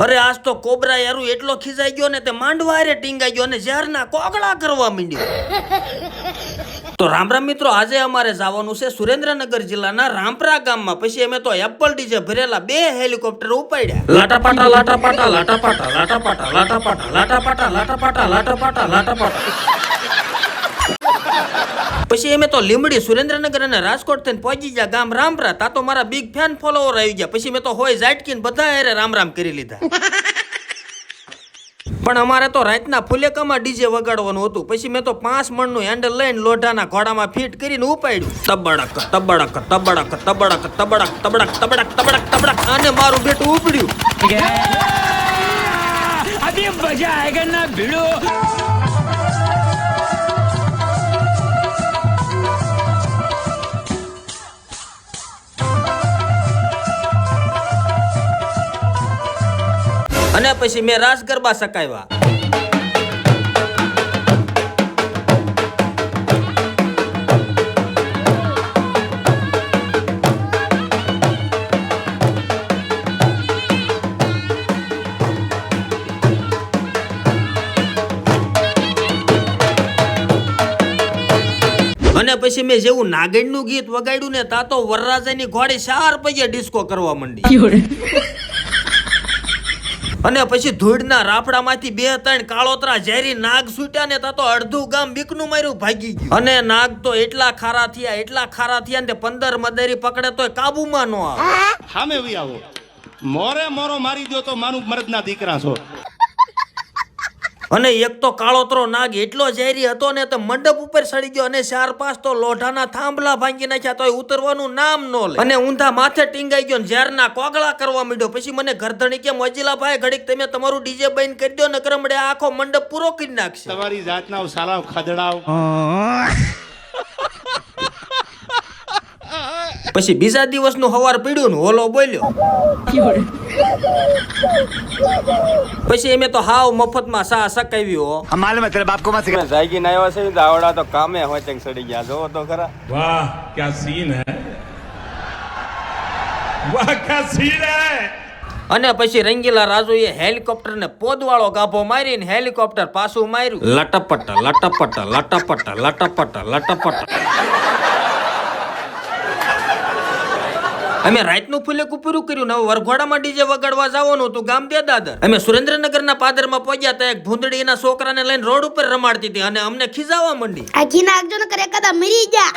અરે આજ તો કોબરા યારું એટલો ખીજાઈ ગયો ને તે માંડવા હારે ટીંગાઈ ગયો અને ઝારના કોગળા કરવા માંડ્યો. તો રામ રામ મિત્રો, આજે અમારે જવાનું છે સુરેન્દ્રનગર જિલ્લાના રામપરા ગામમાં. પછી અમે તો એપલ ડીજે ભરેલા 2 હેલિકોપ્ટર ઉપાડ્યા. લાટાપાટા લાટાપાટા લાટાપાટા લાટાપાટા લાટાપાટા લાટાપાટા લાટાપાટા લાટાપાટા લાટાપાટા. પછી અમે તો લીમડી, સુરેન્દ્રનગર અને રાજકોટ થઈને પહોંચી ગયા ગામ રામપરા. તા તો મારા બિગ ફેન ફોલોવર આવી ગયા. પછી મેં તો હોય ઝાટકીને બધા હારે રામ રામ કરી લીધા. પણ અમારે તો રાતના ફુલેકામાં ડીજે વગાડવાનું હતું. પછી મેં તો 5 મણનું હેન્ડલ લઈને લોઢાના ઘોડામાં ફિટ કરીને ઉપાડ્યું. તબડક તબડક તબડક તબડક તબડક તબડક તબડક તબડક તબડક અને મારું બેટું ઉપડ્યું. અભી મજા આયેગા ના ભીડો. અને પછી મેં રાસ ગરબા સકાવ્યા. અને પછી મેં જેવું નાગણનું ગીત વગાડ્યું ને તા તો વરરાજાની ઘોડી 4 પૈયે ડિસ્કો કરવા માંડી. અને પછી ધૂળના રાફડામાંથી 2-3 કાળોતરા ઝેરી નાગ છૂટ્યા ને તા તો અડધું ગામ બીકનું માર્યું ભાગી ગયું. અને નાગ તો એટલા ખારા થયા ને 15 મદારી પકડે તોય કાબુમાં ન આવે. સામે વી આવો, મોરે મોરો મારી દો તો માનું મરદના દીકરા છો. અને એક તો કાળોતરો નાગ એટલો ઝેરી હતો ને તો મંડપ ઉપર સડી ગયો અને 4-5 તો લોઢાના થાંભલા ભાંગી નાખ્યા તોય ઉતરવાનું નામ ન લે. અને ઊંધા માથે ટીંગાઈ ગયો ને ઝેરના કોગળા કરવા માંડ્યો. પછી મને ઘરધણી કે મોજીલા ભાઈ ઘડીક તમે તમારું ડીજે બંધ કરી દો, નકર હમણે આખો મંડપ પૂરો કરી નાખશે. તમારી જાતના સાલાવ ખદડાવ. પછી બીજા દિવસનું હવાર પીડ્યું ને હોલો બોલ્યો. પછી અમે તો હાવ મફતમાં સા સકાવ્યો. हमारे मतलब आपको मत सिखा. જાગી ના આવ્યો છે દાવડા તો કામે હોય ચંગ સડી ગયા. જોવો તો ખરા. वाह क्या सीन है, वाह क्या सीन है. અને પછી રંગીલા રાજુએ હેલિકોપ્ટર ને પોદવાળો ગાભો મારીને હેલિકોપ્ટર પાછું માર્યું. લટપટ લટપટ લટપટ લટપટ લટપટ. અમે રાતનું ફુલેકું પૂરું કર્યું ને વરઘોડામાં ડીજે વગાડવા જવાનું હતું ગામ દેદાદર. અમે સુરેન્દ્રનગરના પાદરમાં પહોંચ્યા ત્યાં એક ભૂંદડી એના છોકરાને લઈને રોડ ઉપર રમાડતી હતી અને અમને ખીજાવા માંડી. આખી નાખજો ને કરે કદા મરી જા.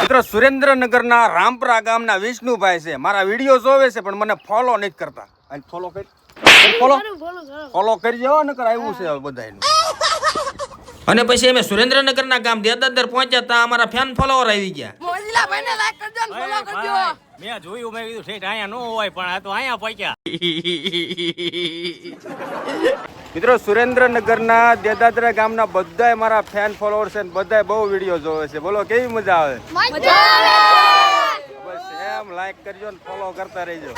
મિત્રો, સુરેન્દ્રનગરના રામપરા ગામના વિષ્ણુભાઈ છે. મારા વિડીયો જોવે છે પણ મને ફોલો નથી કરતા. અને ફોલો કરી ફોલો કરજો નકર આવ્યું છે બધાયનું. અને પછી અમે સુરેન્દ્રનગરના ગામ દેદાદર પહોંચ્યા ત્યાં અમારા ફેન ફોલોવર આવી ગયા. મોજીલા ભાઈને લાઈક કરજો ને ફોલો કરજો. મેં જોયું, મેં કીધું ઠેઠ અહીંયા નો હોય પણ આ તો અહીંયા પહોંચ્યા. મિત્રો, સુરેન્દ્રનગરના દેદાદરા ગામના બધાય મારા ફેન ફોલોવર છે. બધાય બહુ વિડીયો જોવે છે. બોલો કેવી મજા આવે. મજા આવે. બસ એમ લાઈક કરજો ને ફોલો કરતા રહેજો.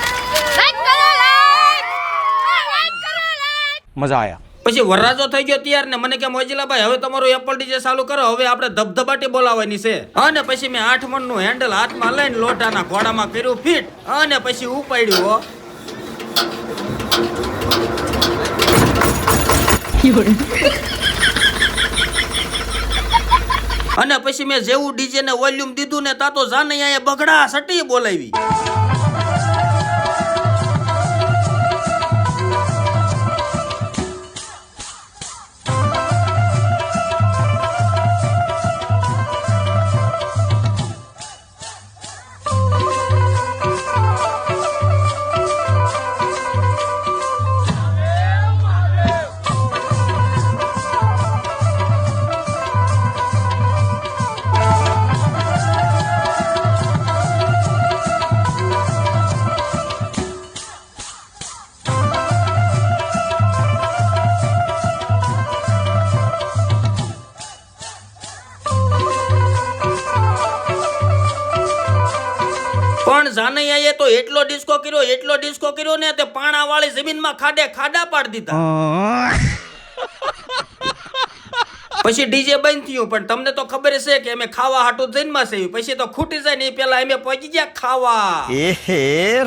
લાઈક કરો, લાઈક કરો, લાઈક. મજા આયા. પછી વરરાજો થઈ ગયો તૈયાર ને મને કે મોજીલા ભાઈ હવે તમારું એપલ ડીજે ચાલુ કરો, હવે આપણે ધબધબાટી બોલાવવાની છે. અને પછી મેં 8 મણનું હેન્ડલ હાથમાં લઈને લોઢાના ઘોડામાં કર્યું ફિટ અને પછી ઉપાડ્યું. અને પછી મેં જેવું ડીજે ને વોલ્યુમ દીધું ને તા તો જાનૈયાએ બગડા સટી બોલાવી. પણ જાનૈયાએ તો એટલો ડિસ્કો કર્યો ને તે પાણા વાળી જમીનમાં ખાડા પાડી દીધા. પછી ડીજે બંધ થયું, પણ તમને તો ખબર છે કે અમે ખાવા હાટું જન્મા છે, પછી તો ખૂટી જાય ને એ પેલા અમે પહોંચી ગયા ખાવા.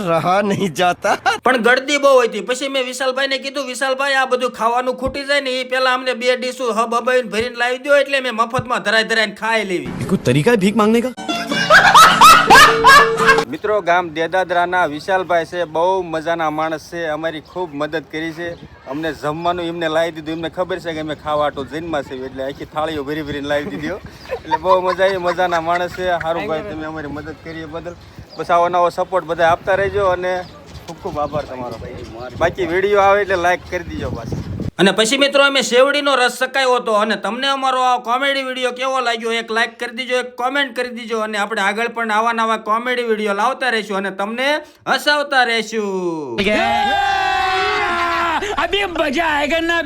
रहा नहीं जाता. પણ ગળદી બહુ હતી. પછી મેં વિશાલભાઈ ને કીધું, વિશાલભાઈ આ બધું ખાવાનું ખૂટી જાય ને એ પેલા અમને 2 ડીશું હબાઈને ભરીને લાવી દો, એટલે મેં મફતમાં ધરાઈને ખાઈ લેવી. कोई तरीका है भीख मांगने का? મિત્રો ગામ દેદાદરાના વિશાલભાઈ છે, બહુ મજાના માણસ છે, અમારી ખૂબ મદદ કરી છે. અમને જમવાનું એમને લાવી દીધું, એમને ખબર છે કે અમે ખાવા હાટું જન્મા છે, એટલે આખી થાળીઓ ભરી ભરીને લાવી દીધી. એટલે બહુ મજા આવી, મજાના માણસ છે. સારું ભાઈ, તમે અમારી મદદ કરી એ બદલ બસ આવો નવો સપોર્ટ બધા આપતા રહેજો, અને ખૂબ ખૂબ આભાર તમારો. બાકી વિડીયો આવે એટલે લાઈક કરી દીજો પાછા. અને પછી મિત્રો અમે શેવડીનો રસ શકાયો હતો. અને તમને અમારો આ કોમેડી વિડીયો કેવો લાગ્યો, એક લાઈક કરી દીજો, એક કોમેન્ટ કરી દીજો. અને આપણે આગળ પણ આવા નવા કોમેડી વિડીયો લાવતા રહીશું અને તમને હસાવતા રહીશું. અભી મજા આયેગા ના